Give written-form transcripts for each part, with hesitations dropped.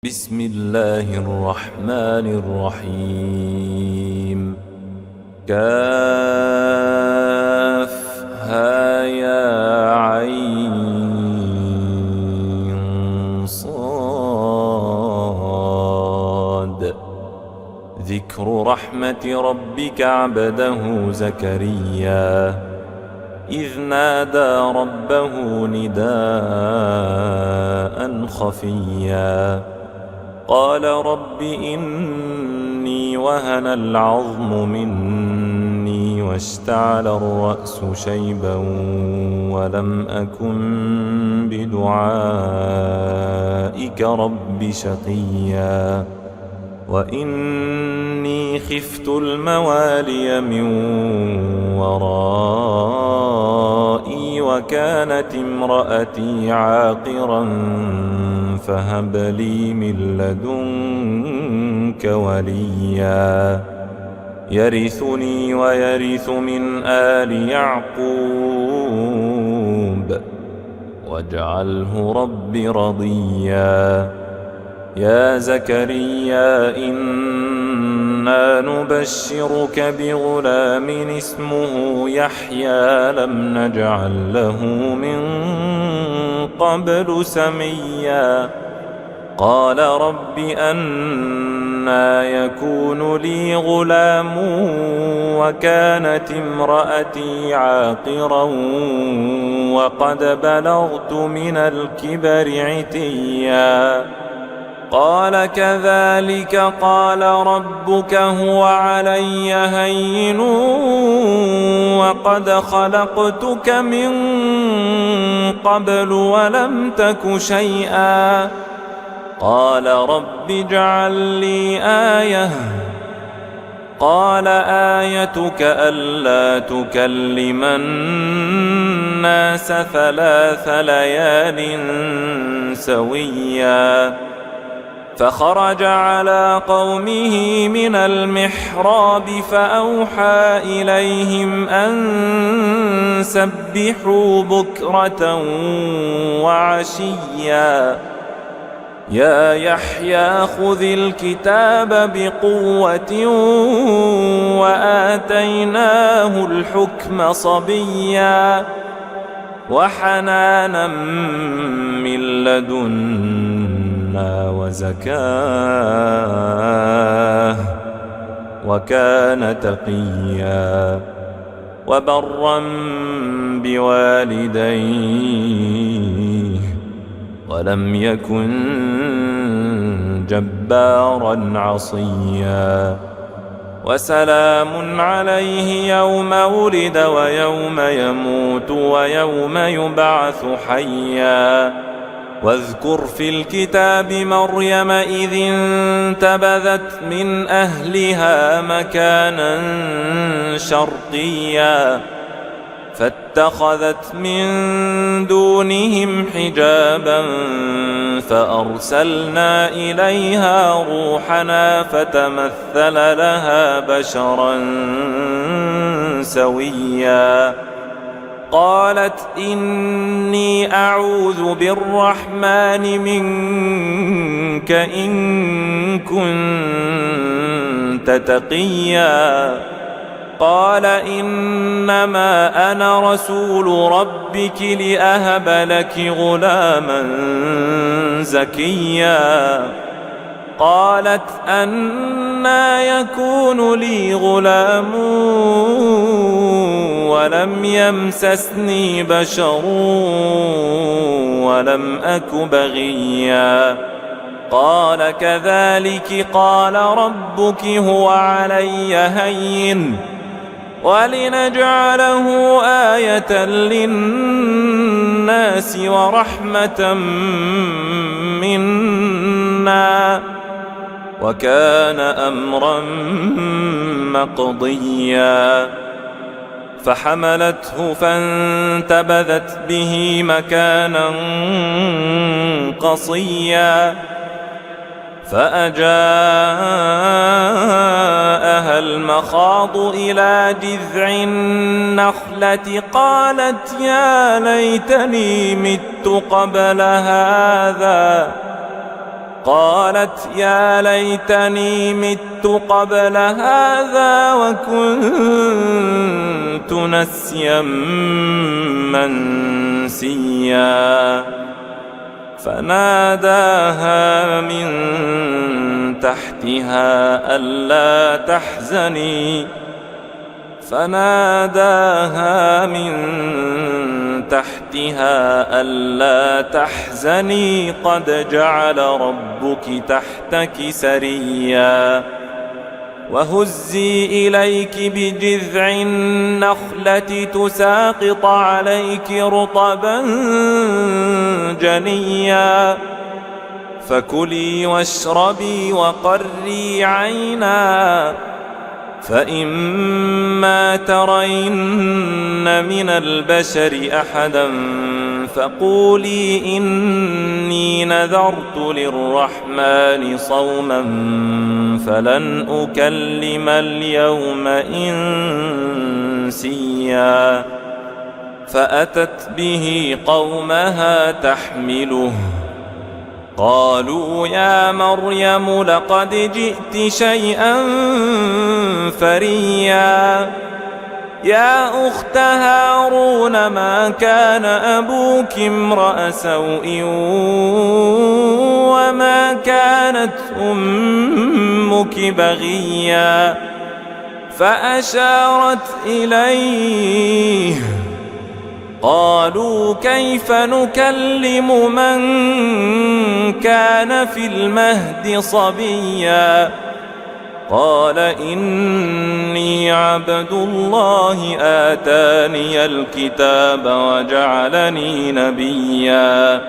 بسم الله الرحمن الرحيم. كافها يا عين صاد. ذكر رحمة ربك عبده زكريا إذ نادى ربه نداء خفيا قال رب إني وهن العظم مني واشتعل الرأس شيبا ولم أكن بدعائك رب شقيا وإني خفت الموالي من ورائي وكانت امرأتي عاقرا فهب لي من لدنك وليا يرثني ويرث من آل يعقوب واجعله رب رضيا. يا زكريا إنا نبشرك بغلام اسمه يحيى لم نجعل له من قبل سميا قال رب أنى يكون لي غلام وكانت امرأتي عاقرا وقد بلغت من الكبر عتيا قال كذلك قال ربك هو علي هين وقد خلقتك من قبل ولم تك شيئا قال رب اجعل لي آية قال آيتك ألا تكلم الناس 3 ليال سويا فخرج على قومه من المحراب فأوحى إليهم أن سبحوا بكرة وعشيا يا يحيى خذ الكتاب بقوة وآتيناه الحكم صبيا وحنانا من لدنا وزكاه وكان تقيا وبرا بوالديه ولم يكن جبارا عصيا وسلام عليه يوم ولد ويوم يموت ويوم يبعث حيا واذكر في الكتاب مريم إذ انتبذت من أهلها مكانا شرقيا فاتخذت من دونهم حجابا فأرسلنا إليها روحنا فتمثل لها بشرا سويا قالت إني أعوذ بالرحمن منك إن كنت تقيا قال إنما أنا رسول ربك لأهب لك غلاما زكيا قالت أنى يكون لي غلام ولم يمسسني بشر ولم أك بغيا قال كذلك قال ربك هو علي هين ولنجعله آية للناس ورحمة منا وكان أمرا مقضيا فحملته فانتبذت به مكانا قصيا فأجاءها المخاض إلى جذع النخلة قالت يا ليتني مت قبل هذا قالت يا ليتني مت قبل هذا وكنت نسيا منسيا فناداها من تحتها ألا تحزني قد جعل ربك تحتك سريا وهزي إليك بجذع النخلة تساقط عليك رطبا جنيا فكلي واشربي وقري عينا فإما ترين من البشر أحدا فقولي إني نذرت للرحمن صوما فلن أكلم اليوم إنسيا فأتت به قومها تحمله قالوا يا مريم لقد جئت شيئا فريا يا أخت هارون ما كان أبوك امرأ سوء وما كانت أمك بغيا فأشارت إليه قالوا كيف نكلم من كان في المهد صبيا قال إني عبد الله آتاني الكتاب وجعلني نبيا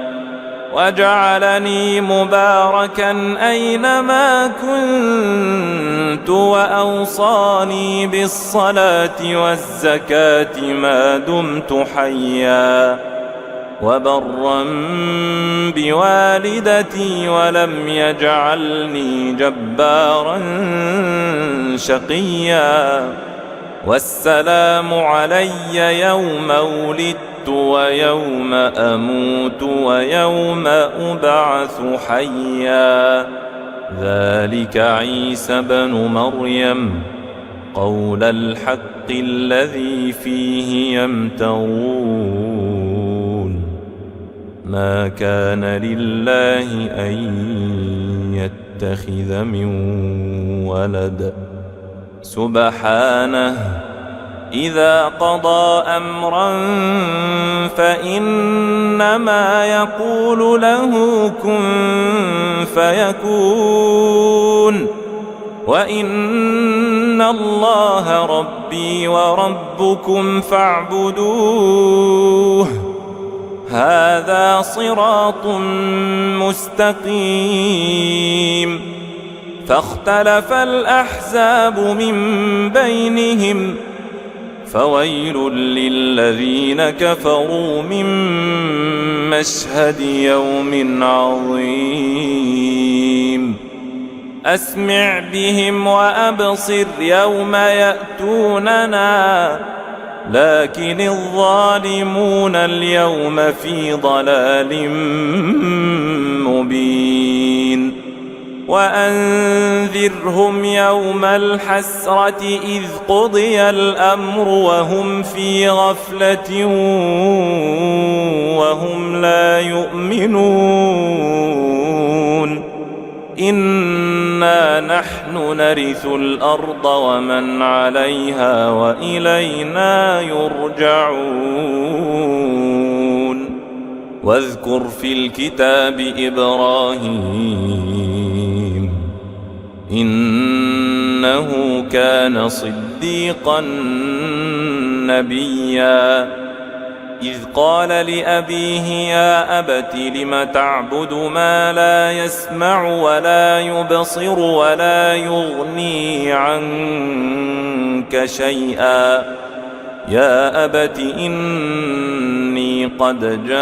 وجعلني مباركا أينما كنت وأوصاني بالصلاة والزكاة ما دمت حيا وبرا بوالدتي ولم يجعلني جبارا شقيا والسلام علي يوم ولدت ويوم أموت ويوم أبعث حيا ذلك عيسى بن مريم قول الحق الذي فيه يمترون ما كان لله أن يتخذ من ولد سبحانه إذا قضى أمرا فإنما يقول له كن فيكون وإن الله ربي وربكم فاعبدوه هذا صراط مستقيم فاختلف الأحزاب من بينهم فويل للذين كفروا من مشهد يوم عظيم أسمع بهم وأبصر يوم يأتوننا لكن الظالمون اليوم في ضلال مبين وأنذرهم يوم الحسرة إذ قضي الأمر وهم في غفلة وهم لا يؤمنون إنا نحن نرث الأرض ومن عليها وإلينا يرجعون واذكر في الكتاب إبراهيم إنه كان صديقا نبيا إذ قال لأبيه يا أبت لم تعبد ما لا يسمع ولا يبصر ولا يغني عنك شيئا يا أبت إني قد جاءني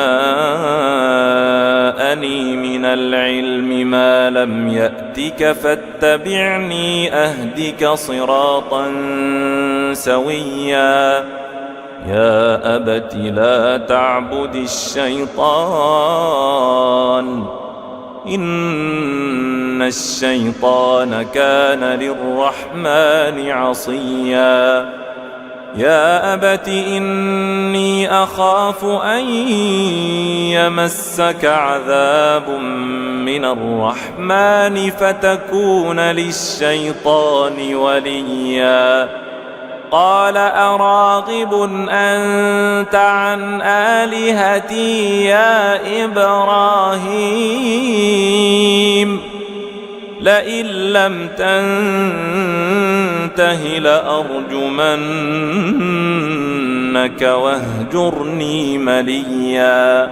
من العلم ما لم يأتك فاتبعني أهدك صراطا سويا يا أبت لا تعبد الشيطان إن الشيطان كان للرحمن عصيا يا أبت إني أخاف أن يمسك عذاب من الرحمن فتكون للشيطان وليا قال أراغب أنت عن آلهتي يا إبراهيم لئن لم تنته لأرجمنك واهجرني مليا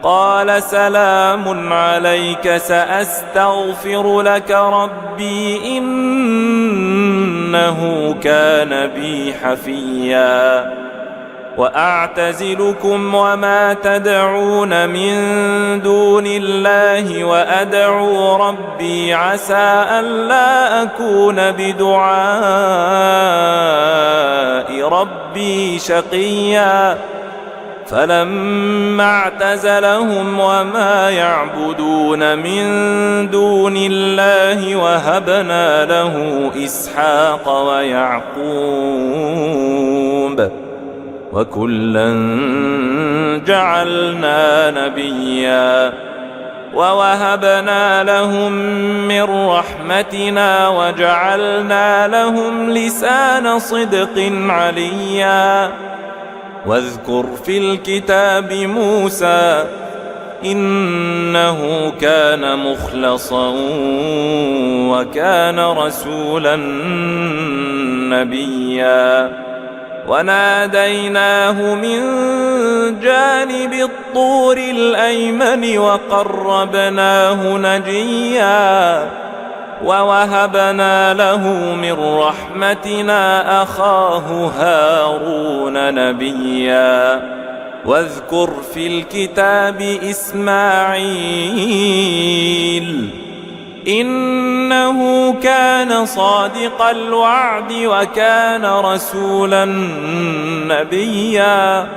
قال سلام عليك سأستغفر لك ربي إنه كان بي حفيا وأعتزلكم وما تدعون من دون الله وأدعو ربي عسى ألا أكون بدعاء ربي شقيا فلما اعتزلهم وما يعبدون من دون الله وهبنا له إسحاق ويعقوب وكلا جعلنا نبيا ووهبنا لهم من رحمتنا وجعلنا لهم لسان صدق عليا واذكر في الكتاب موسى إنه كان مخلصا وكان رسولا نبيا وناديناه من جانب الطور الأيمن وقربناه نجيا ووهبنا له من رحمتنا أخاه هارون نبيا واذكر في الكتاب إسماعيل إنه كان صادق الوعد وكان رسولا نبيا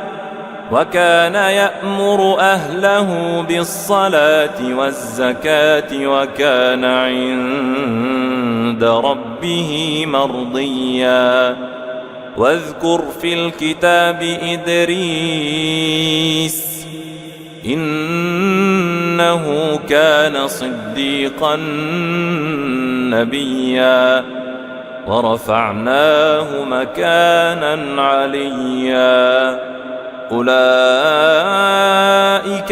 وكان يأمر أهله بالصلاة والزكاة وكان عند ربه مرضيا واذكر في الكتاب إدريس إنه كان صديقا نبيا ورفعناه مكانا عليا أولئك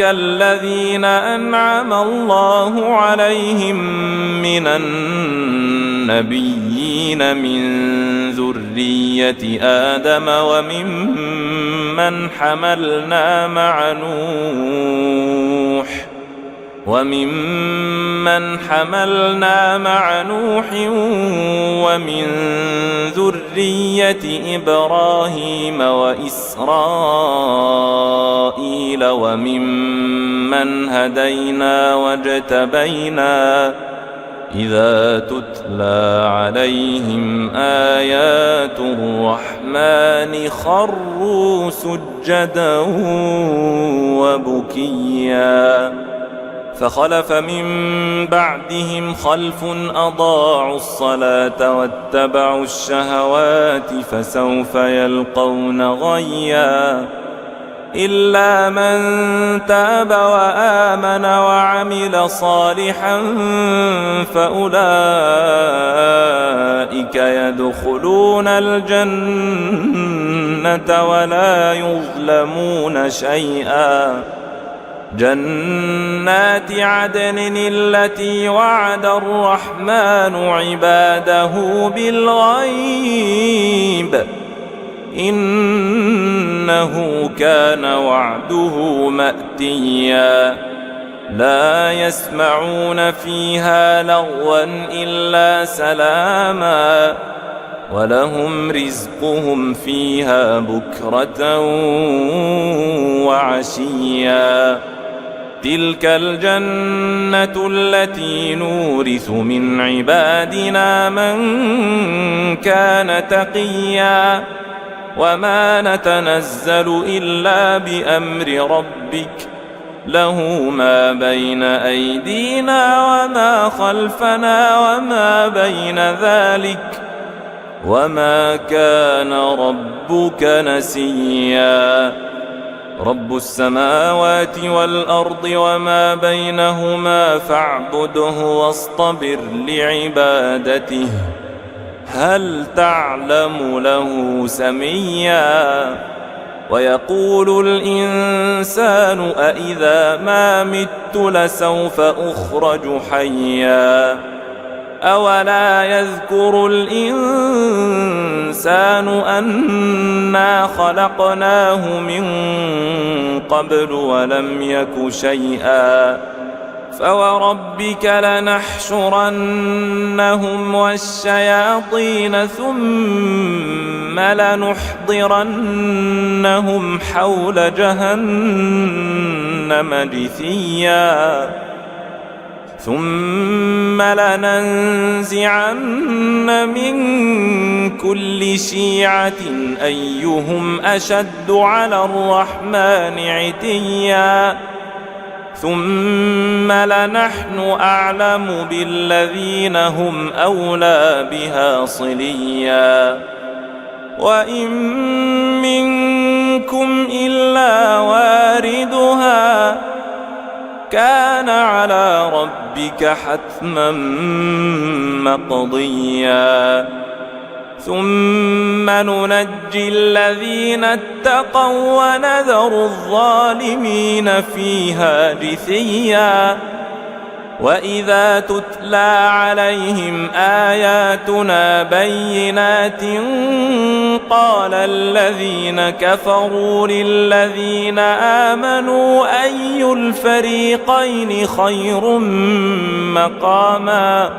الذين أنعم الله عليهم من النبيين من ذرية آدم وممن حملنا مع نوح ومن ذرية إبراهيم وإسرائيل وممن هدينا واجتبينا إذا تتلى عليهم آيات الرحمن خروا سجدا وبكيا فخلف من بعدهم خلف أضاعوا الصلاة واتبعوا الشهوات فسوف يلقون غيا إلا من تاب وآمن وعمل صالحا فأولئك يدخلون الجنة ولا يظلمون شيئا جنات عدن التي وعد الرحمن عباده بالغيب إنه كان وعده مأتيا لا يسمعون فيها لغوا إلا سلاما ولهم رزقهم فيها بكرة وعشيا تلك الجنة التي نورث من عبادنا من كان تقيا وما نتنزل إلا بأمر ربك له ما بين أيدينا وما خلفنا وما بين ذلك وما كان ربك نسيا رب السماوات والأرض وما بينهما فاعبده واصطبر لعبادته هل تعلم له سميا ويقول الإنسان أإذا ما مت لسوف أخرج حيا أولا يذكر الإنسان أنا خلقناه من قبل ولم يك شيئا فوربك لنحشرنهم والشياطين ثم لنحضرنهم حول جهنم جثيا ثم لننزعن من كل شيعة أيهم أشد على الرحمن عتيا ثم لنحن أعلم بالذين هم أولى بها صليا وإن منكم إلا واردها كان على ربك حتما مقضيا ثم ننجي الذين اتقوا ونذر الظالمين فيها جثيا وإذا تتلى عليهم آياتنا بينات قال الذين كفروا للذين آمنوا أي الفريقين خير مقاما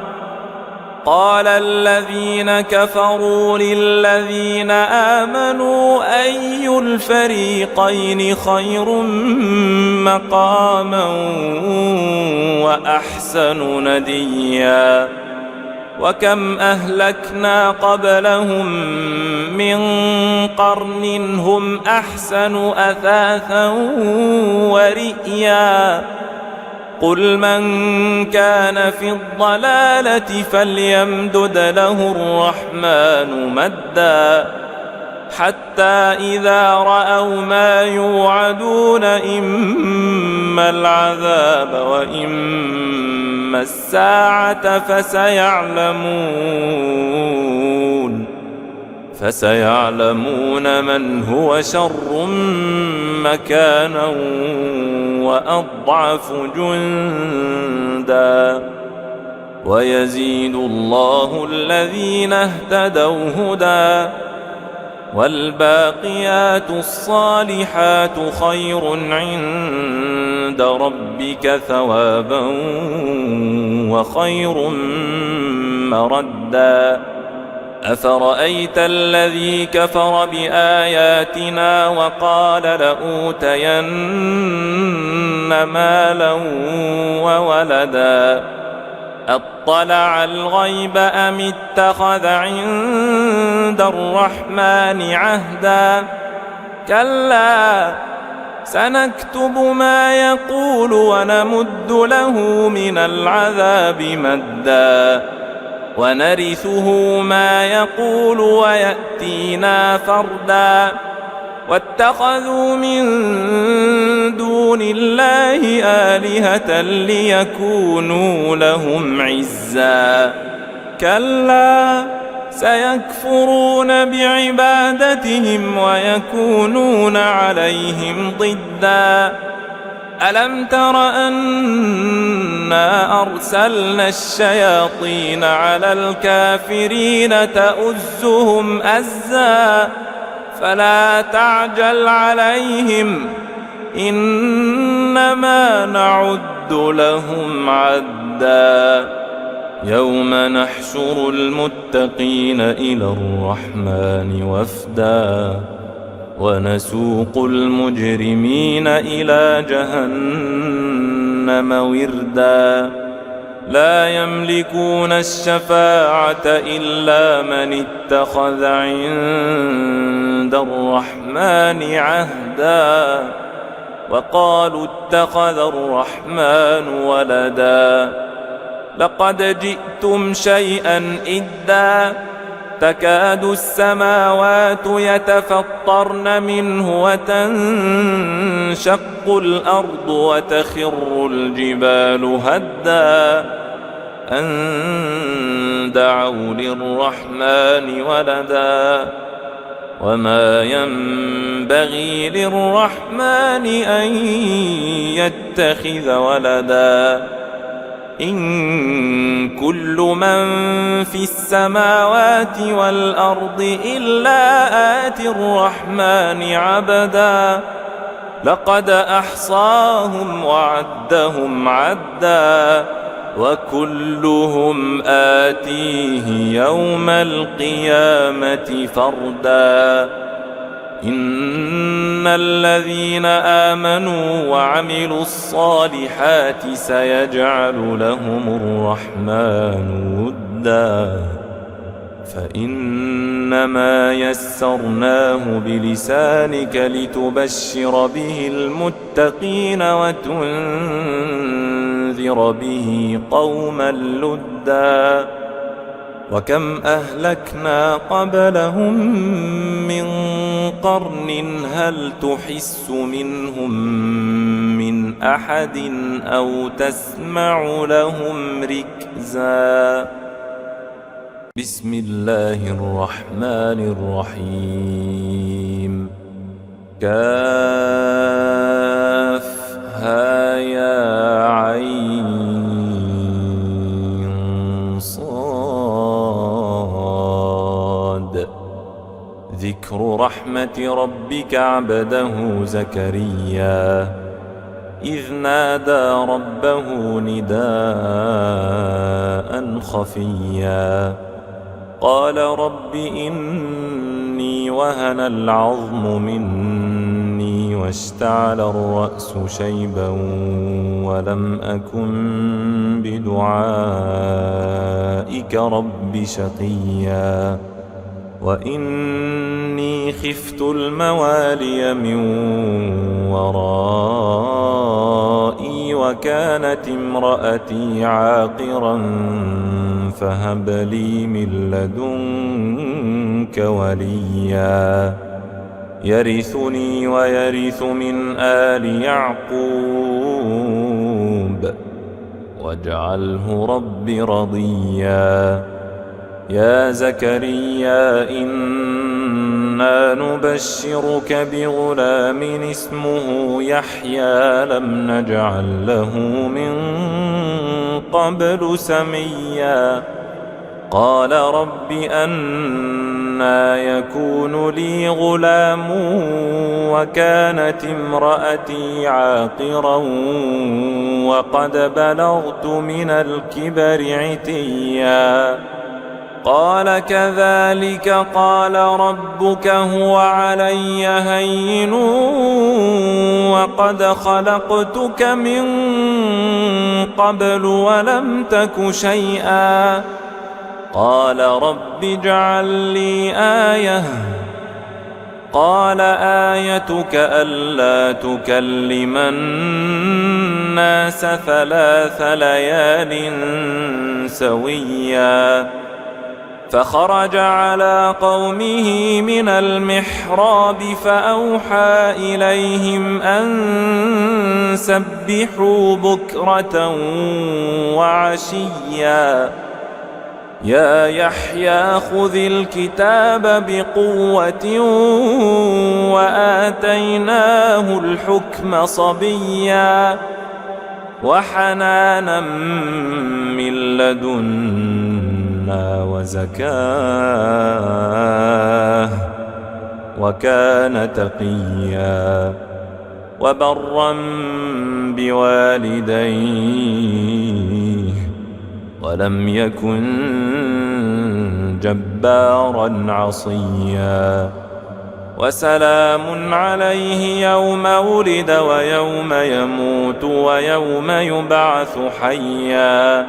قال الذين كفروا للذين آمنوا أي الفريقين خير مقاما وأحسن نديا وكم أهلكنا قبلهم من قرن هم أحسن أثاثا ورئيا قل من كان في الضلالة فليمدد له الرحمن مدا حتى إذا رأوا ما يوعدون إما العذاب وإما الساعة فسيعلمون من هو شر مكانا وأضعف جندا ويزيد الله الذين اهتدوا هدى والباقيات الصالحات خير عند ربك ثوابا وخير مردا أفرأيت الذي كفر بآياتنا وقال لأوتين مالا وولدا أطلع الغيب أم اتخذ عند الرحمن عهدا كلا سنكتب ما يقول ونمد له من العذاب مدا ونرثه ما يقول ويأتينا فردا واتخذوا من دون الله آلهة ليكونوا لهم عزا كلا سيكفرون بعبادتهم ويكونون عليهم ضدا ألم تر أنا أرسلنا الشياطين على الكافرين تؤزهم أزا فلا تعجل عليهم إنما نعد لهم عدا يوم نحشر المتقين إلى الرحمن وفدا ونسوق المجرمين إلى جهنم وردا لا يملكون الشفاعة إلا من اتخذ عند الرحمن عهدا وقالوا اتخذ الرحمن ولدا لقد جئتم شيئا إدا تكاد السماوات يتفطرن منه وتنشق الأرض وتخر الجبال هدا أن دعوا للرحمن ولدا وما ينبغي للرحمن أن يتخذ ولدا إن كل من في السماوات والأرض إلا آتي الرحمن عبدا لقد أحصاهم وعدهم عدا وكلهم آتيه يوم القيامة فردا إن الذين آمنوا وعملوا الصالحات سيجعل لهم الرحمن ودا فإنما يسرناه بلسانك لتبشر به المتقين وتنذر به قوما لدا وكم أهلكنا قبلهم من قرن هل تحس منهم من أحد أو تسمع لهم ركزا بسم الله الرحمن الرحيم كافها يا عين صاد ذكر رحمة ربك عبده زكريا إذ نادى ربه نداء خفيا قال رب إني وهن العظم مني واشتعل الرأس شيبا ولم أكن بدعائك رب شقيا وإني خفت الموالي من ورائي وكانت امرأتي عاقرا فهب لي من لدنك وليا يرثني ويرث من آل يعقوب واجعله رب رضيا يا زكريا إنا نبشرك بغلام اسمه يحيى لم نجعل له من قبل سميا قال رب أنى يكون لي غلام وكانت امرأتي عاقرا وقد بلغت من الكبر عتيا قال كذلك قال ربك هو علي هين وقد خلقتك من قبل ولم تك شيئا قال رب اجعل لي آية قال آيتك ألا تكلم الناس 3 ليال سويا فخرج على قومه من المحراب فأوحى إليهم أن سبحوا بكرة وعشيا يا يحيى خذ الكتاب بقوة وآتيناه الحكم صبيا وحنانا من لدنا وزكاه وكان تقيا وبرا بوالديه ولم يكن جبارا عصيا وسلام عليه يوم ولد ويوم يموت ويوم يبعث حيا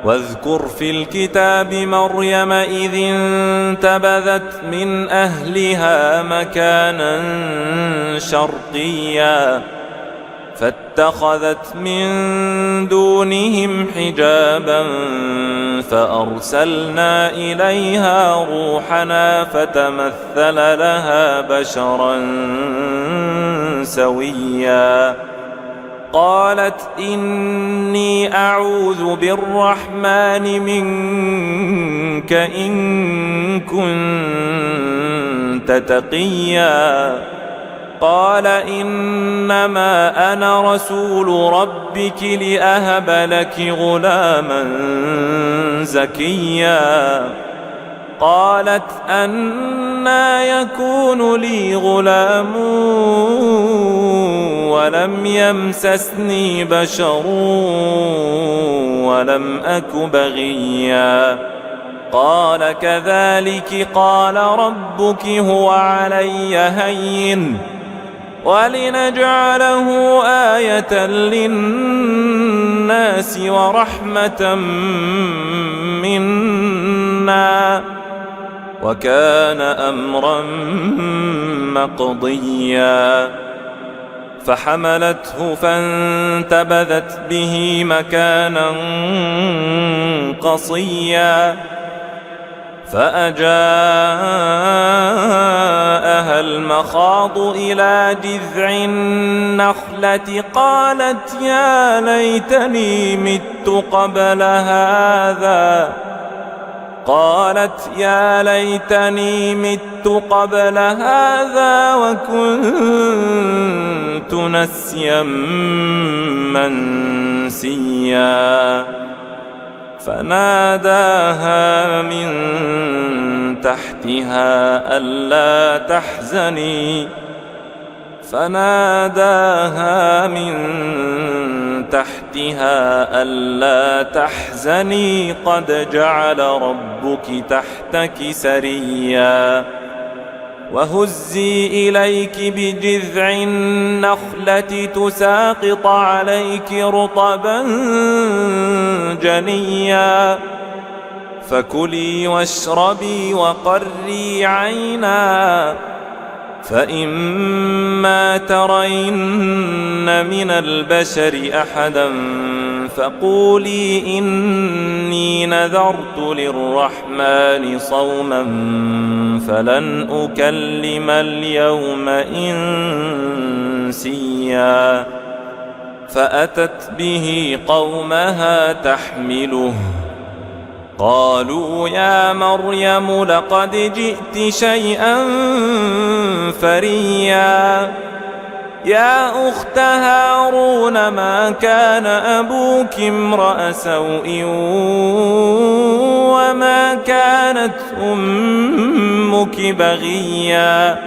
واذكر في الكتاب مريم إذ انتبذت من أهلها مكانا شرقيا فاتخذت من دونهم حجابا فأرسلنا إليها روحنا فتمثل لها بشرا سويا قالت إني أعوذ بالرحمن منك إن كنت تقيا قال إنما أنا رسول ربك لأهب لك غلاما زكيا قالت أنى يكون لي غلام ولم يمسسني بشر ولم أك بغيا قال كذلك قال ربك هو علي هين ولنجعله آية للناس ورحمة منا وكان أمرا مقضيا فحملته فانتبذت به مكانا قصيا فأجاءها المخاض إلى جذع النخلة قالت يا ليتني مت قبل هذا وكنت نسيا منسيا فناداها من تحتها ألا تحزني قد جعل ربك تحتك سريا وهزي إليك بجذع النخلة تساقط عليك رطبا جنيا فكلي واشربي وقري عينا فإما ترين من البشر أحدا فقولي إني نذرت للرحمن صوما فلن أكلم اليوم إنسيا فأتت به قومها تحمله قالوا يا مريم لقد جئت شيئا فريا يا أخت هارون ما كان أبوك امرأ سوء وما كانت أمك بغيا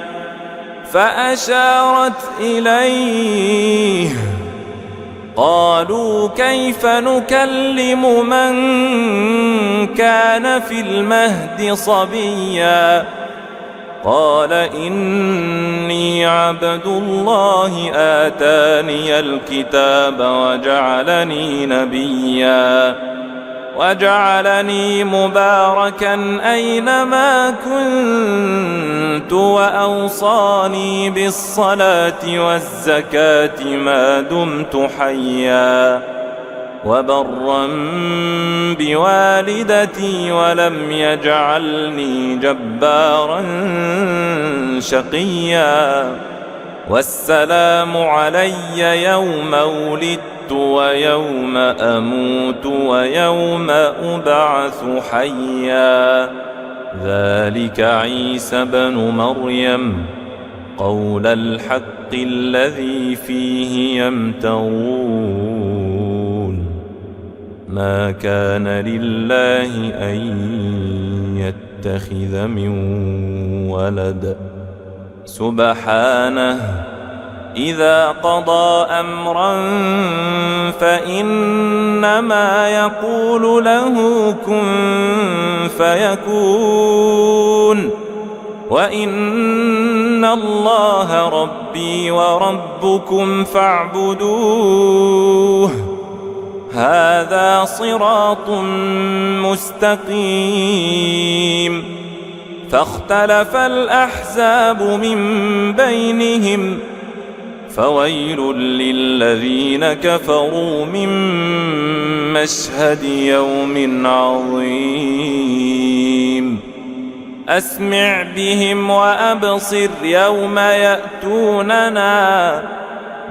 فأشارت إليه قالوا كيف نكلم من كان في المهد صبيا قال إني عبد الله آتاني الكتاب وجعلني نبيا وجعلني مباركا أينما كنت وأوصاني بالصلاة والزكاة ما دمت حيا وبرا بوالدتي ولم يجعلني جبارا شقيا والسلام علي يوم ولدت ويوم أموت ويوم أبعث حيا ذلك عيسى بن مريم قول الحق الذي فيه يمترون ما كان لله أن يتخذ من ولد سبحانه إذا قضى أمرا فإنما يقول له كن فيكون وإن الله ربي وربكم فاعبدوه هذا صراط مستقيم فاختلف الأحزاب من بينهم فويل للذين كفروا من مشهد يوم عظيم أسمع بهم وأبصر يوم يأتوننا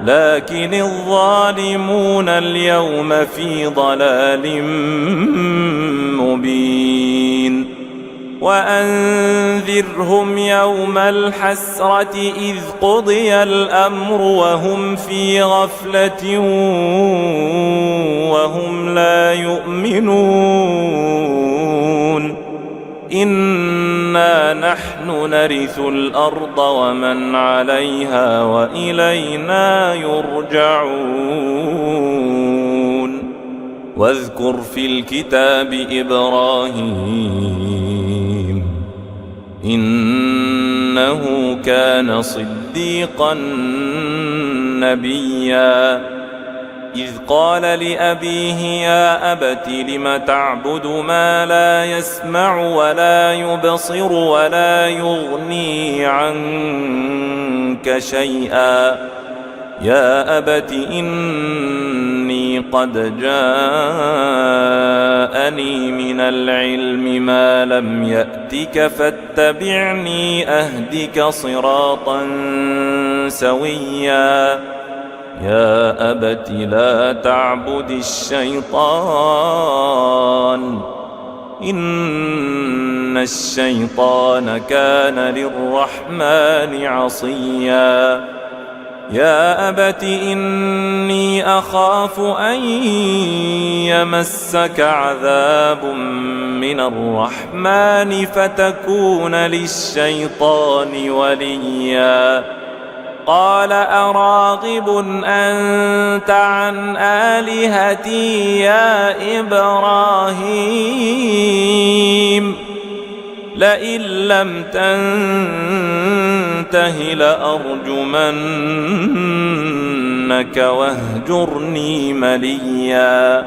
لكن الظالمون اليوم في ضلال مبين وأنذرهم يوم الحسرة إذ قضي الأمر وهم في غفلة وهم لا يؤمنون إنا نحن نرث الأرض ومن عليها وإلينا يرجعون واذكر في الكتاب إبراهيم إنه كان صديقا نبيا إذ قال لأبيه يا أبت لم تعبد ما لا يسمع ولا يبصر ولا يغني عنك شيئا يا أبت إني قد جاءني من العلم ما لم يأتك فاتبعني أهدك صراطا سويا يا أبت لا تعبد الشيطان إن الشيطان كان للرحمن عصيا يا أبت إني أخاف أن يمسك عذاب من الرحمن فتكون للشيطان وليا قال أراغب أنت عن آلهتي يا إبراهيم لئن لم تنته لأرجمنك واهجرني مليا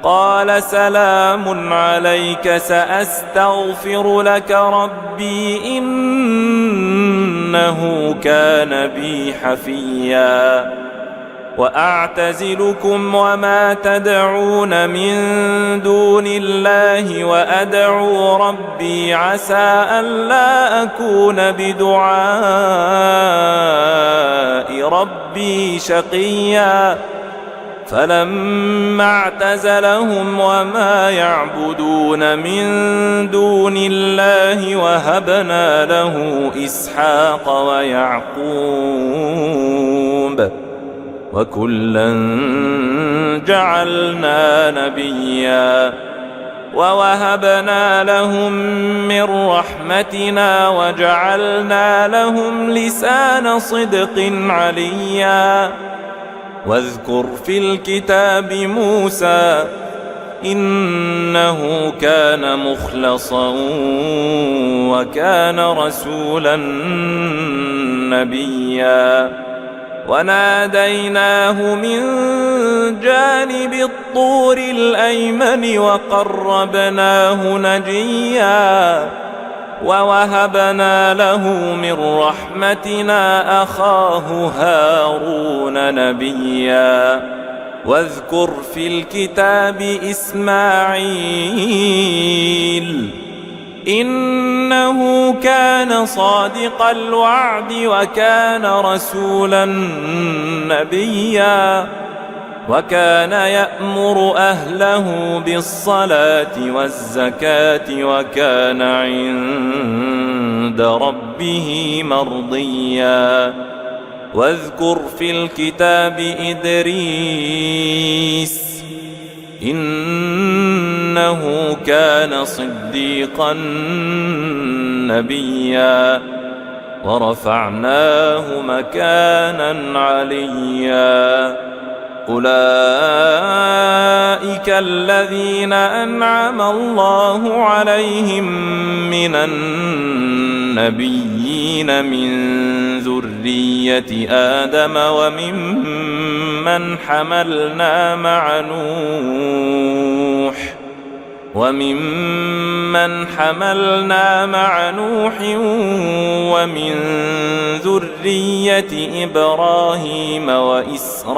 قال سلام عليك سأستغفر لك ربي إنه كان بي حفيا وأعتزلكم وما تدعون من دون الله وأدعو ربي عسى ألا أكون بدعاء ربي شقيا فلما اعتزلهم وما يعبدون من دون الله وهبنا له إسحاق ويعقوب وكلا جعلنا نبيا ووهبنا لهم من رحمتنا وجعلنا لهم لسان صدق عليا واذكر في الكتاب موسى إنه كان مخلصا وكان رسولا نبيا وناديناه من جانب الطور الأيمن وقربناه نجيا ووهبنا له من رحمتنا أخاه هارون نبيا واذكر في الكتاب إسماعيل إنه كان صادق الوعد وكان رسولا نبيا وكان يأمر أهله بالصلاة والزكاة وكان عند ربه مرضيا واذكر في الكتاب إدريس إنه كان صديقا نبيا ورفعناه مكانا عليا أولئك الذين أنعم الله عليهم من النبيين من ذرية آدم وممن حملنا مع نوح وممن حملنا مع نوح ومن ذرية إبراهيم وإسرائيل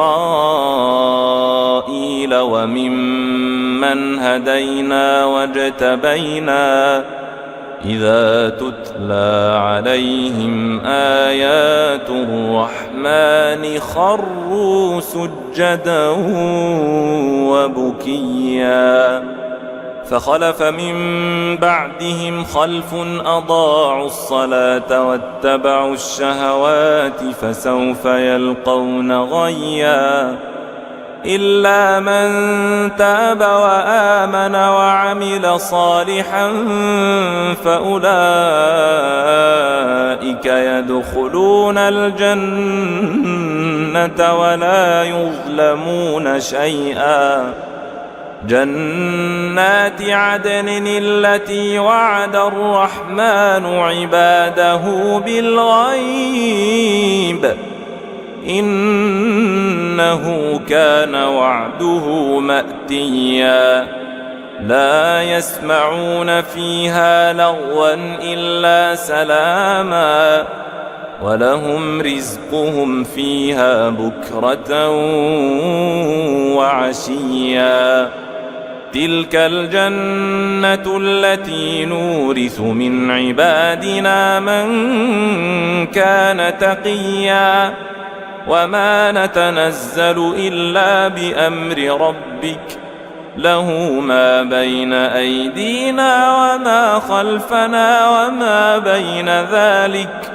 وممن هدينا واجتبينا إذا تتلى عليهم آيات الرحمن خروا سجدا وبكيا فخلف من بعدهم خلف أضاعوا الصلاة واتبعوا الشهوات فسوف يلقون غيا إلا من تاب وآمن وعمل صالحا فأولئك يدخلون الجنة ولا يظلمون شيئا جنات عدن التي وعد الرحمن عباده بالغيب إنه كان وعده مأتيا لا يسمعون فيها لغوا إلا سلاما ولهم رزقهم فيها بكرة وعشيا تلك الجنة التي نورث من عبادنا من كان تقيا وما نتنزل إلا بأمر ربك له ما بين أيدينا وما خلفنا وما بين ذلك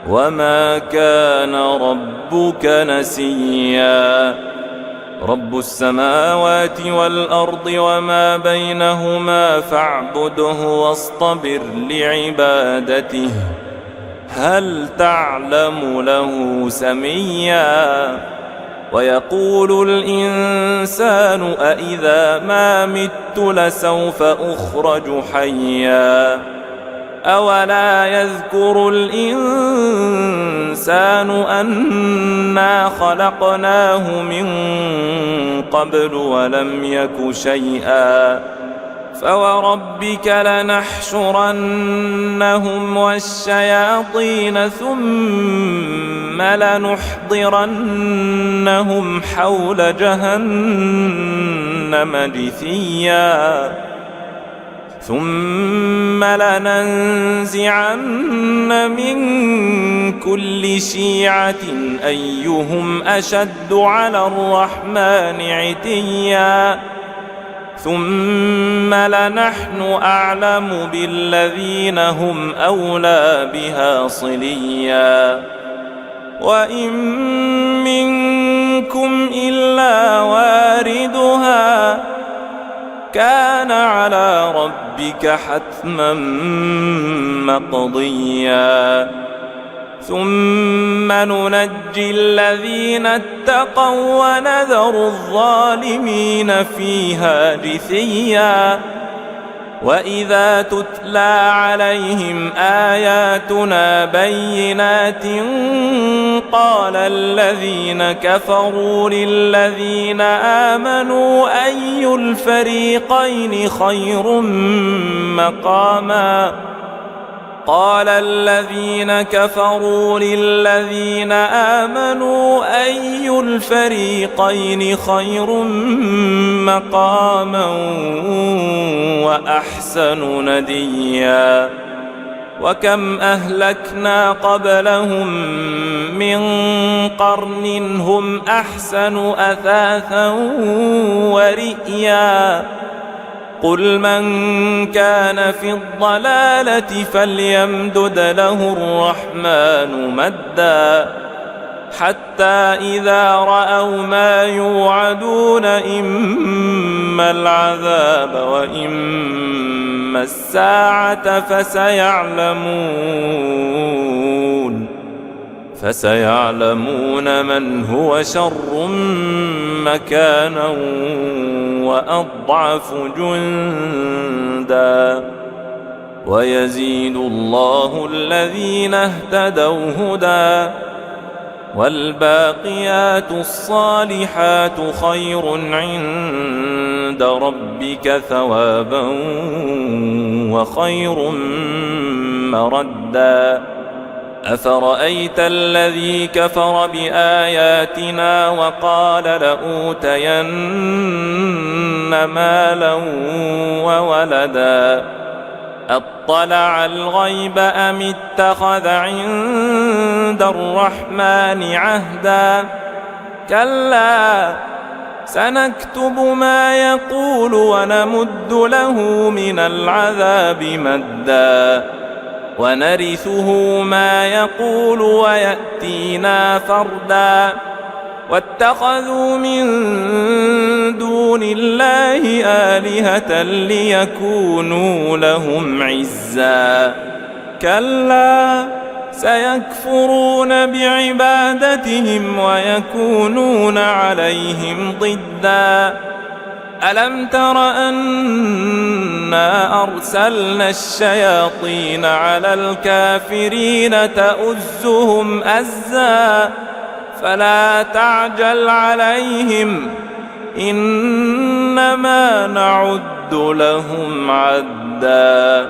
وما كان ربك نسيا رب السماوات والأرض وما بينهما فاعبده واصطبر لعبادته هل تعلم له سميا ويقول الإنسان أإذا ما مت لسوف أخرج حيا أولا يذكر الإنسان أنا خلقناه من قبل ولم يك شيئا فوربك لنحشرنهم والشياطين ثم لنحضرنهم حول جهنم جثيا ثم لننزعن من كل شيعة أيهم أشد على الرحمن عتيا ثم لنحن أعلم بالذين هم أولى بها صليا وإن منكم إلا واردها كان على ربك حتما مقضيا ثم ننجي الذين اتقوا ونذر الظالمين فيها جثيا وإذا تتلى عليهم آياتنا بينات قال الذين كفروا للذين آمنوا أي الفريقين خير مقاما قال الذين كفروا للذين آمنوا أي الفريقين خير مقاما وأحسن نديا وكم أهلكنا قبلهم من قرن هم أحسن أثاثا ورئيا قل من كان في الضلالة فليمدد له الرحمن مدا حتى إذا رأوا ما يوعدون إما العذاب وإما الساعة فسيعلمون من هو شر مكانا وأضعف جندا ويزيد الله الذين اهتدوا هدى والباقيات الصالحات خير عند عند ربك ثوابا وخير مردا أفرأيت الذي كفر بآياتنا وقال لأوتين مالا وولدا أطلع الغيب أم اتخذ عند الرحمن عهدا كلا سنكتب ما يقول ونمد له من العذاب مدا ونرثه ما يقول ويأتينا فردا واتخذوا من دون الله آلهة ليكونوا لهم عزا كلا سيكفرون بعبادتهم ويكونون عليهم ضدا ألم تر أنا أرسلنا الشياطين على الكافرين تؤزهم أزا فلا تعجل عليهم إنما نعد لهم عدا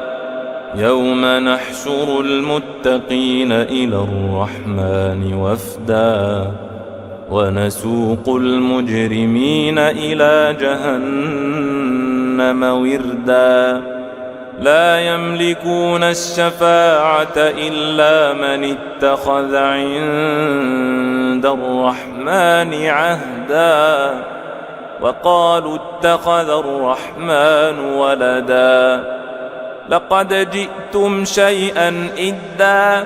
يوم نحشر المتقين إلى الرحمن وفدا ونسوق المجرمين إلى جهنم وردا لا يملكون الشفاعة إلا من اتخذ عند الرحمن عهدا وقالوا اتخذ الرحمن ولدا لقد جئتم شيئا إدا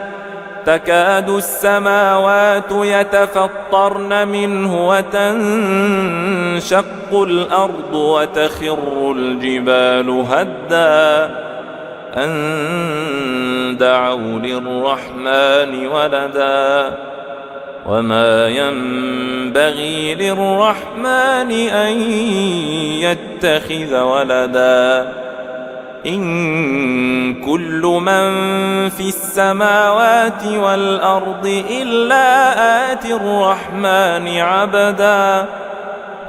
تكاد السماوات يتفطرن منه وتنشق الأرض وتخر الجبال هدا أن دعوا للرحمن ولدا وما ينبغي للرحمن أن يتخذ ولدا إن كل من في السماوات والأرض إلا آتي الرحمن عبدا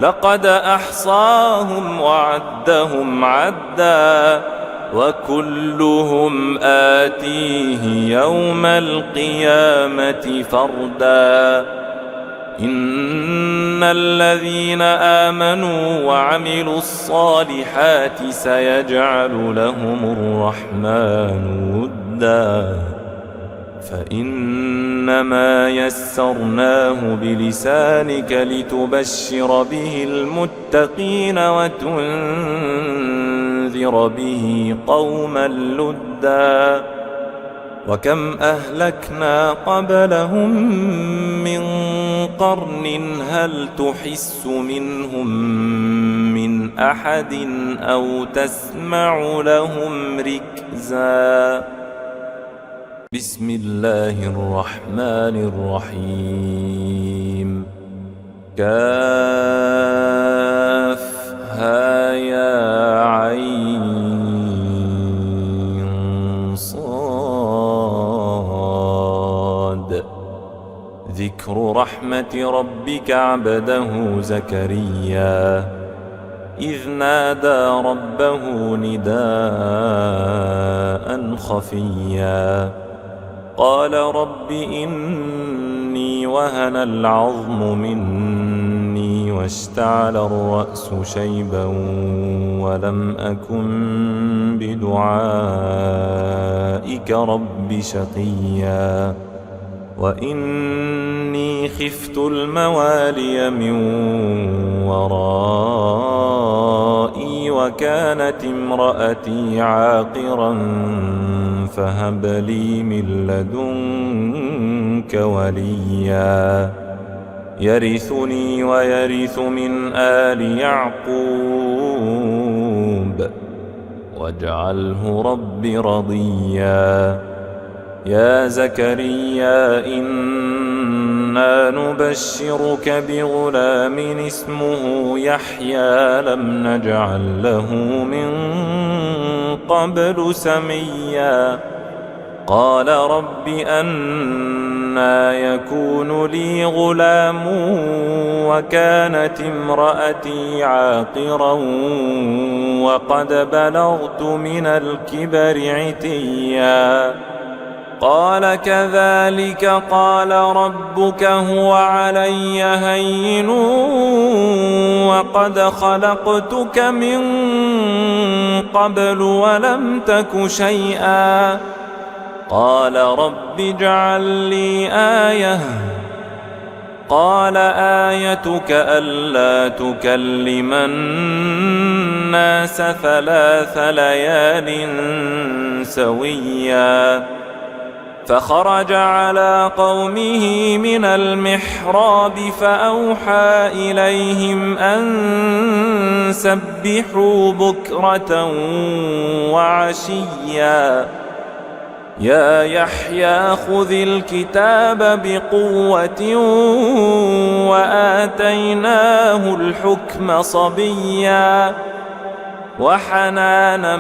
لقد أحصاهم وعدهم عدا وكلهم آتيه يوم القيامة فردا إن الذين آمنوا وعملوا الصالحات سيجعل لهم الرحمن ودا فإنما يسرناه بلسانك لتبشر به المتقين وتنذر به قوما لدا وكم أهلكنا قبلهم من قرن هل تحس منهم من أحد أو تسمع لهم ركزا بسم الله الرحمن الرحيم كافها يا عين صاد ذكر رحمة ربك عبده زكريا إذ نادى ربه نداء خفيا قال رب إني وهن العظم مني واشتعل الرأس شيبا ولم أكن بدعائك رب شقيا وإني خفت الموالي من ورائي وكانت امرأتي عاقرا فهب لي من لدنك وليا يرثني ويرث من آل يعقوب واجعله رب رضيا يا زكريا إنا نبشرك بغلام اسمه يحيى لم نجعل له من قبل سميا قال رب أنى أنى يكون لي غلام وكانت امرأتي عاقرا وقد بلغت من الكبر عتيا قال كذلك قال ربك هو علي هين وقد خلقتك من قبل ولم تك شيئا قال رب اجعل لي آية قال آيتك ألا تكلم الناس 3 ليال سويا فخرج على قومه من المحراب فأوحى إليهم أن سبحوا بكرة وعشيا يا يحيى خذ الكتاب بقوة وآتيناه الحكم صبيا وحنانا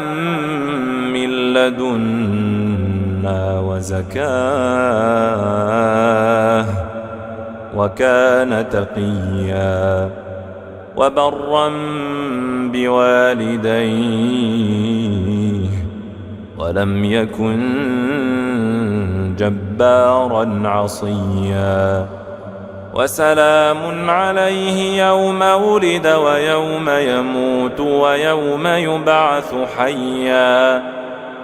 من لدنا وزكاه وكان تقيا وبرا بوالديه ولم يكن جبارا عصيا وسلام عليه يوم ولد ويوم يموت ويوم يبعث حيا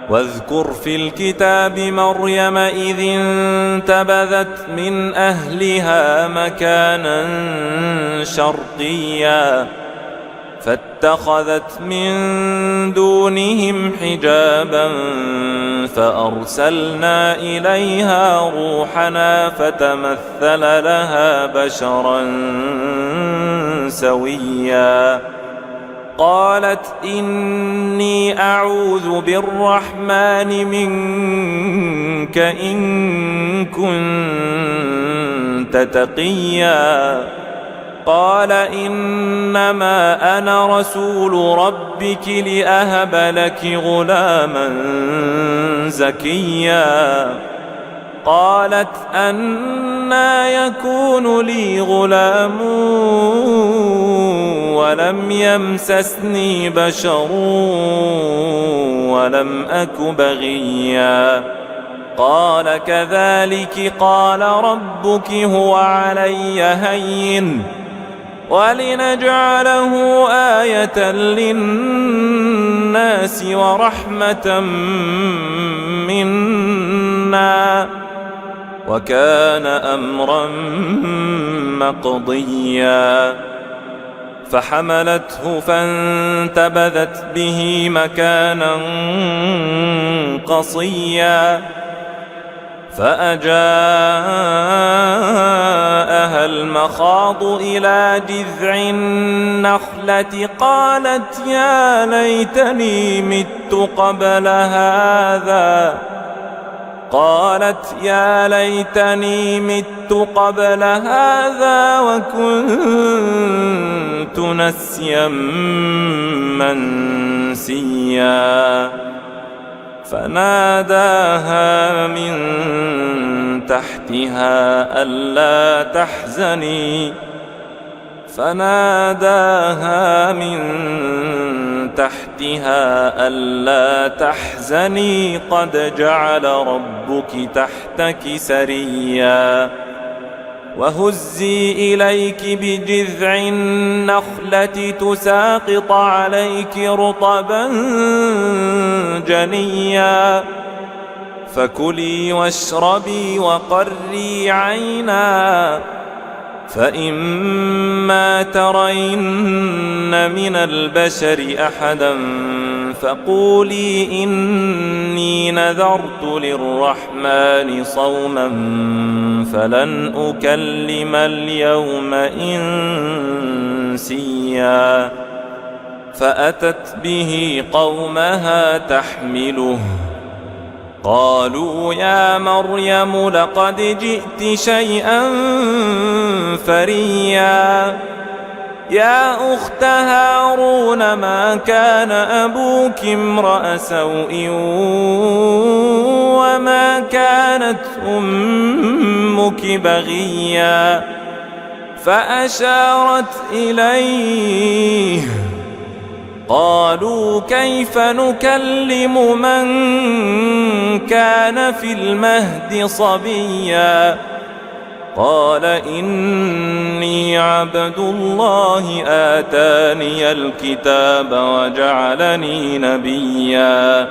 واذكر في الكتاب مريم إذ انتبذت من أهلها مكانا شرقيا فاتخذت من دونهم حجابا فأرسلنا إليها روحنا فتمثل لها بشرا سويا قالت إني أعوذ بالرحمن منك إن كنت تقيا قال إنما أنا رسول ربك لأهب لك غلاما زكيا قالت أنى يكون لي غلام ولم يمسسني بشر ولم أك بغيا قال كذلك قال ربك هو علي هين ولنجعله آية للناس ورحمة منا وكان أمرا مقضيا فحملته فانتبذت به مكانا قصيا فأجاءها المخاض إلى جذع النخلة قالت يا ليتني مت قبل هذا وكنت نسيا منسيا فناداها من تحتها ألا تحزني قد جعل ربك تحتك سريا وهزي إليك بجذع النخلة تساقط عليك رطبا جنيا فكلي واشربي وقري عينا فإما ترين من البشر أحدا فقولي إني نذرت للرحمن صوما فلن أكلم اليوم إنسيا فأتت به قومها تحمله قالوا يا مريم لقد جئت شيئا فريا يا أخت هارون ما كان أبوك امرأ سوء وما كانت أمك بغيا فأشارت إليه قالوا كيف نكلم من كان في المهد صبيا قال إني عبد الله آتاني الكتاب وجعلني نبيا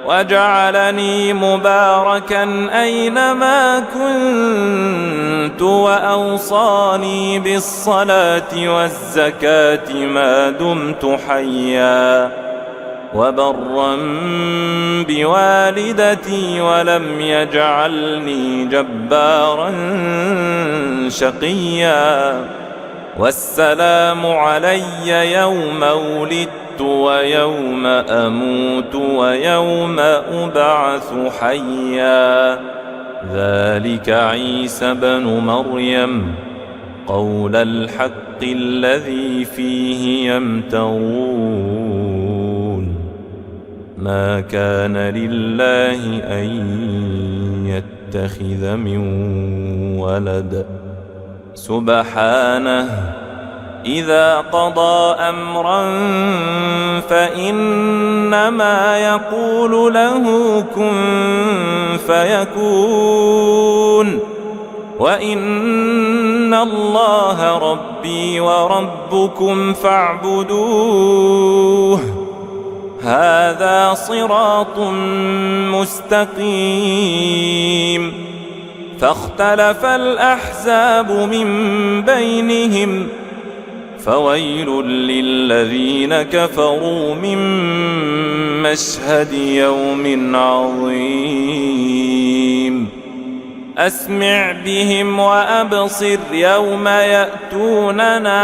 وجعلني مباركا أينما كنت وأوصاني بالصلاة والزكاة ما دمت حيا وبرا بوالدتي ولم يجعلني جبارا شقيا والسلام علي يوم ولدت ويوم أموت ويوم أبعث حيا ذلك عيسى بن مريم قول الحق الذي فيه يمترون ما كان لله أن يتخذ من ولد سبحانه إذا قضى أمرا فإنما يقول له كن فيكون وإن الله ربي وربكم فاعبدوه هذا صراط مستقيم فاختلف الأحزاب من بينهم فويل للذين كفروا من مشهد يوم عظيم أسمع بهم وأبصر يوم يأتوننا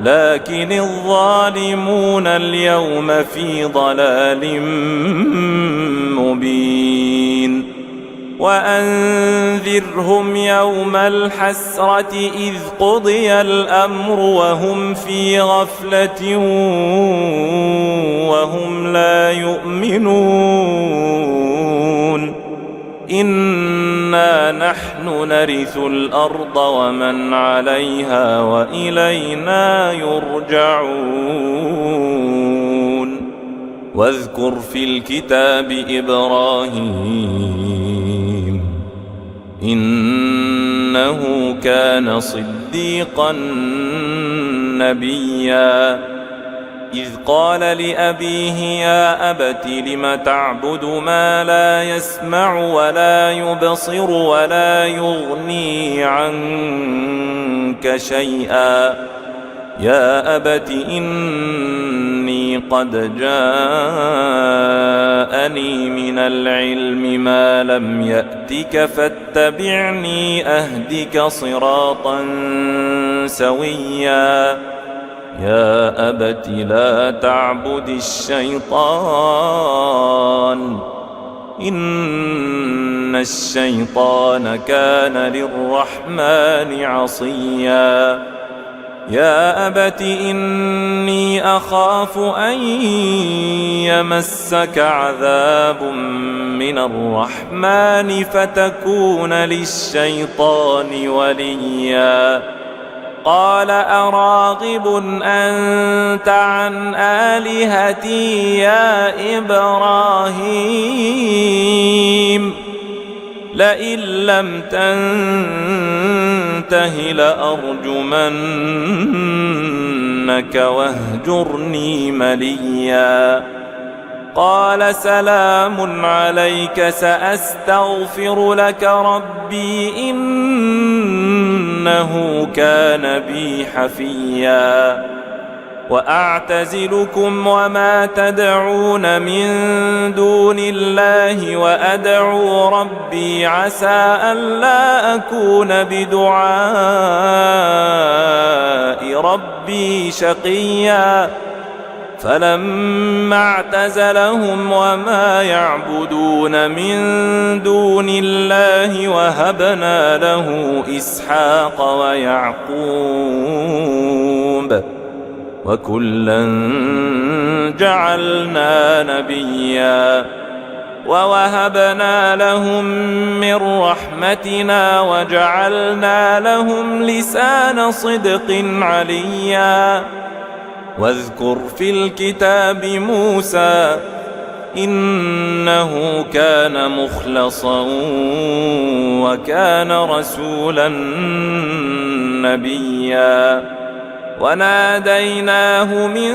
لكن الظالمون اليوم في ضلال مبين وأنذرهم يوم الحسرة إذ قضي الأمر وهم في غفلة وهم لا يؤمنون إنا نحن نرث الأرض ومن عليها وإلينا يرجعون واذكر في الكتاب إبراهيم إنه كان صديقا نبيا إذ قال لأبيه يا أبت لم تعبد ما لا يسمع ولا يبصر ولا يغني عنك شيئا يا أبت إني قد جاءني من العلم ما لم يأتك فاتبعني أهدك صراطا سويا يا أبت لا تعبد الشيطان إن الشيطان كان للرحمن عصيا يا أبت إني أخاف أن يمسك عذاب من الرحمن فتكون للشيطان وليا قال أراغب أنت عن آلهتي يا إبراهيم لئن لم تنته لأرجمنك واهجرني مليا قال سلام عليك سأستغفر لك ربي إنه كان بي حفيا وأعتزلكم وما تدعون من دون الله وأدعو ربي عسى ألا أكون بدعاء ربي شقيا فلما اعتزلهم وما يعبدون من دون الله وهبنا له إسحاق ويعقوب الذنوب وكلا جعلنا نبيا ووهبنا لهم من رحمتنا وجعلنا لهم لسان صدق عليا واذكر في الكتاب موسى إنه كان مخلصا وكان رسولا نبيا وناديناه من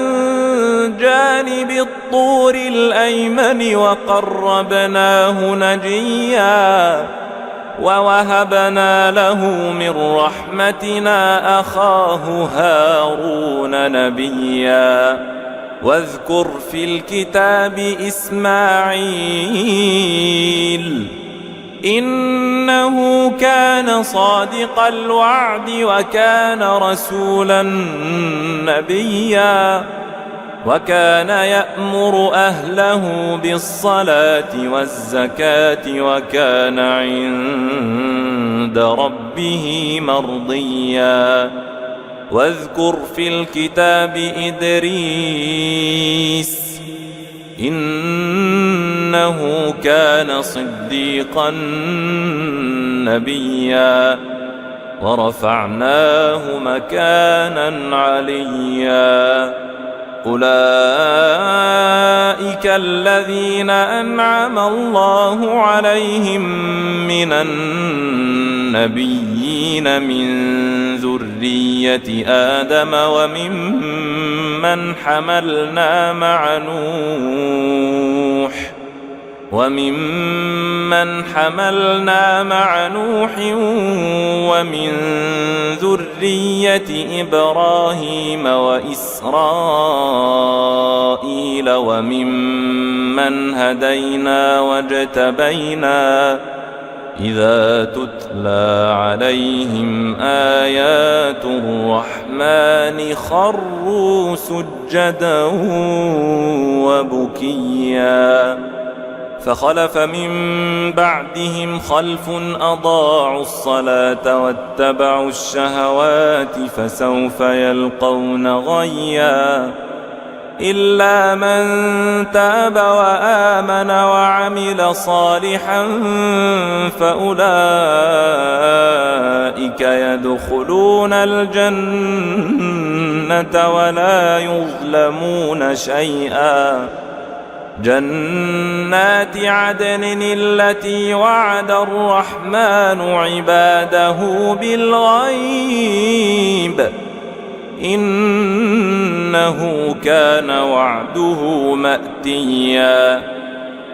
جانب الطور الأيمن وقربناه نجيا ووهبنا له من رحمتنا أخاه هارون نبيا واذكر في الكتاب إسماعيل إنه كان صادق الوعد وكان رسولا نبيا وكان يأمر أهله بالصلاة والزكاة وكان عند ربه مرضيا واذكر في الكتاب إدريس إنه كان صديقا نبيا ورفعناه مكانا عليا أولئك الذين أنعم الله عليهم من النبيين من ذرية آدم وممن حملنا مع نوح ومن ذرية إبراهيم وإسرائيل وممن هدينا واجتبينا إذا تتلى عليهم آيات الرحمن خروا سجدا وبكيا فخلف من بعدهم خلف أضاعوا الصلاة واتبعوا الشهوات فسوف يلقون غيا إلا من تاب وآمن وعمل صالحا فأولئك يدخلون الجنة ولا يظلمون شيئا جنات عدن التي وعد الرحمن عباده بالغيب إنه كان وعده مأتيا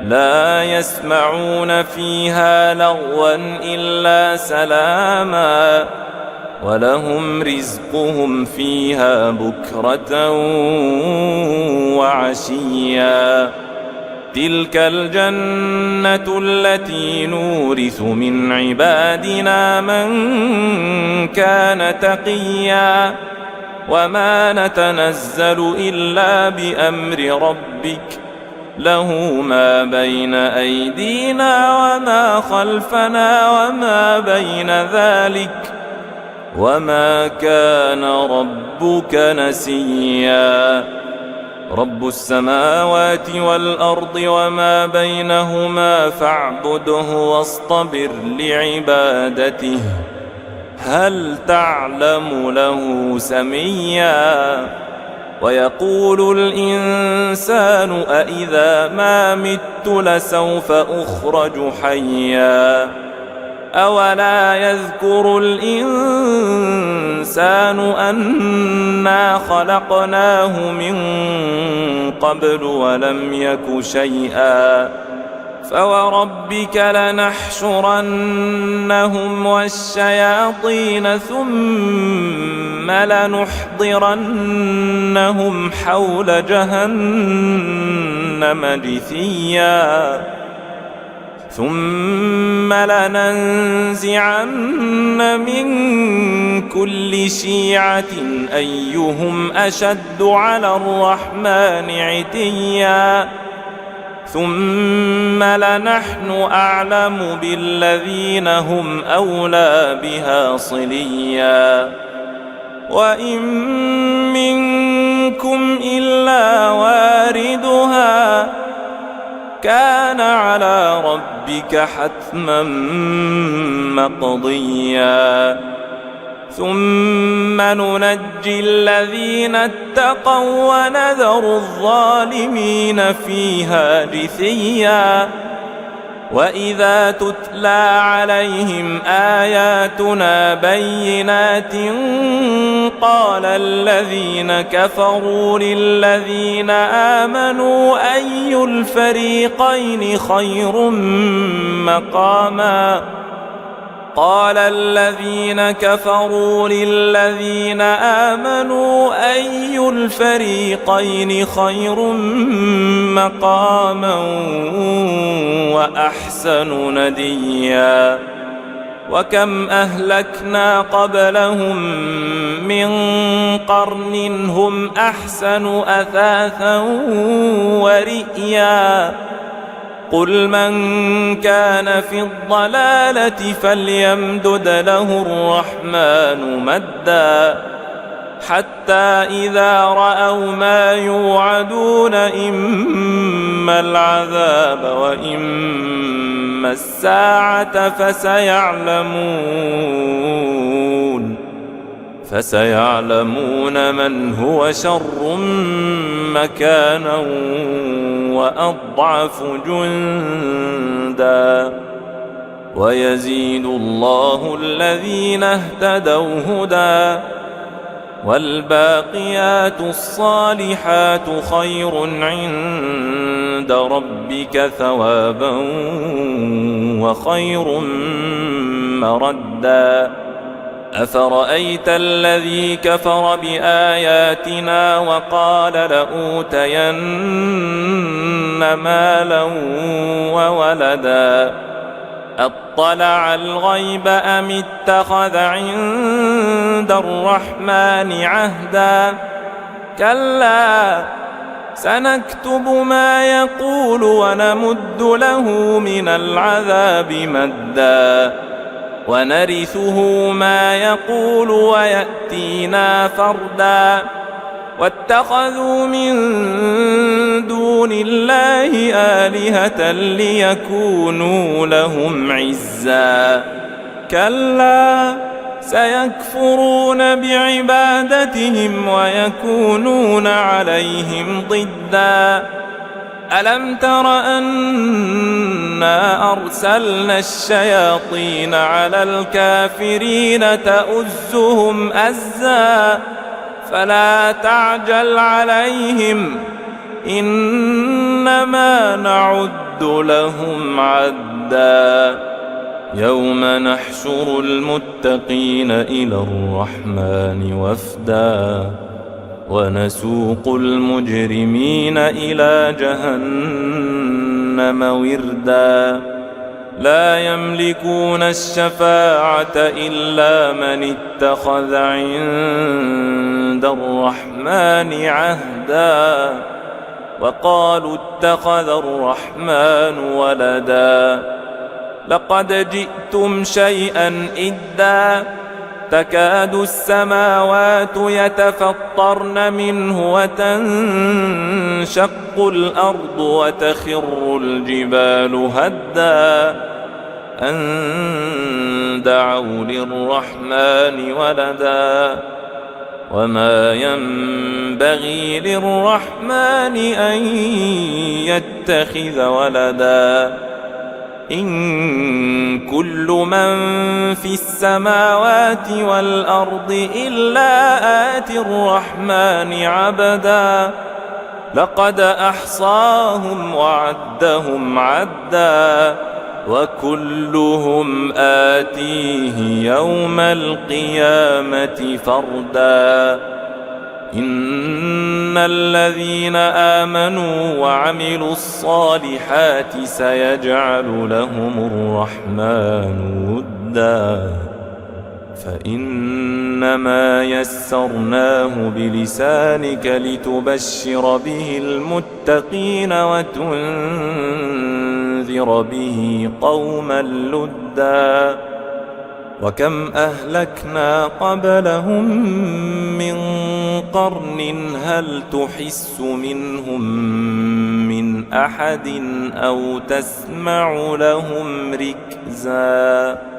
لا يسمعون فيها لغوا إلا سلاما ولهم رزقهم فيها بكرة وعشيا تلك الجنة التي نورث من عبادنا من كان تقيا وما نتنزل إلا بأمر ربك له ما بين أيدينا وما خلفنا وما بين ذلك وما كان ربك نسيا رب السماوات والأرض وما بينهما فاعبده واصطبر لعبادته هل تعلم له سميا ويقول الإنسان أإذا ما مت لسوف أخرج حيا أولا يذكر الإنسان أنا خلقناه من قبل ولم يك شيئا فوربك لنحشرنهم والشياطين ثم لنحضرنهم حول جهنم جثيا ثم لننزعن من كل شيعة أيهم أشد على الرحمن عتيا ثم لنحن أعلم بالذين هم أولى بها صليا وإن منكم إلا واردها كان على ربك حتما مقضيا ثم ننجي الذين اتقوا ونذر الظالمين فيها جثيا وإذا تتلى عليهم آياتنا بينات قال الذين كفروا للذين آمنوا أي الفريقين خير مقاما قال الذين كفروا للذين آمنوا أي الفريقين خير مقاما وأحسن نديا وكم أهلكنا قبلهم من قرن هم أحسن أثاثا ورئيا قل من كان في الضلالة فليمدد له الرحمن مدا حتى إذا رأوا ما يوعدون إما العذاب وإما الساعة فسيعلمون من هو شر مكانا وأضعف جندا ويزيد الله الذين اهتدوا هدى والباقيات الصالحات خير عند ربك ثوابا وخير مردا أفرأيت الذي كفر بآياتنا وقال لأوتين مالا وولدا أطلع الغيب أم اتخذ عند الرحمن عهدا كلا سنكتب ما يقول ونمد له من العذاب مدا ونرثه ما يقول ويأتينا فردا واتخذوا من دون الله آلهة ليكونوا لهم عزا كلا سيكفرون بعبادتهم ويكونون عليهم ضدا ألم تر أنا أرسلنا الشياطين على الكافرين تؤزهم أزا فلا تعجل عليهم إنما نعد لهم عدا يوم نحشر المتقين إلى الرحمن وفدا ونسوق المجرمين إلى جهنم وردا لا يملكون الشفاعة إلا من اتخذ عند الرحمن عهدا وقالوا اتخذ الرحمن ولدا لقد جئتم شيئا إدا تكاد السماوات يتفطرن منه وتنشق الأرض وتخر الجبال هدا أن دعوا للرحمن ولدا وما ينبغي للرحمن أن يتخذ ولدا إن كل من في السماوات والأرض إلا آتي الرحمن عبدا لقد أحصاهم وعدهم عدا وكلهم آتيه يوم القيامة فردا إن الذين آمنوا وعملوا الصالحات سيجعل لهم الرحمن ودا فإنما يسرناه بلسانك لتبشر به المتقين وتنذر به قوما لدا وكم أهلكنا قبلهم من قرن هل تحس منهم من أحد أو تسمع لهم ركزا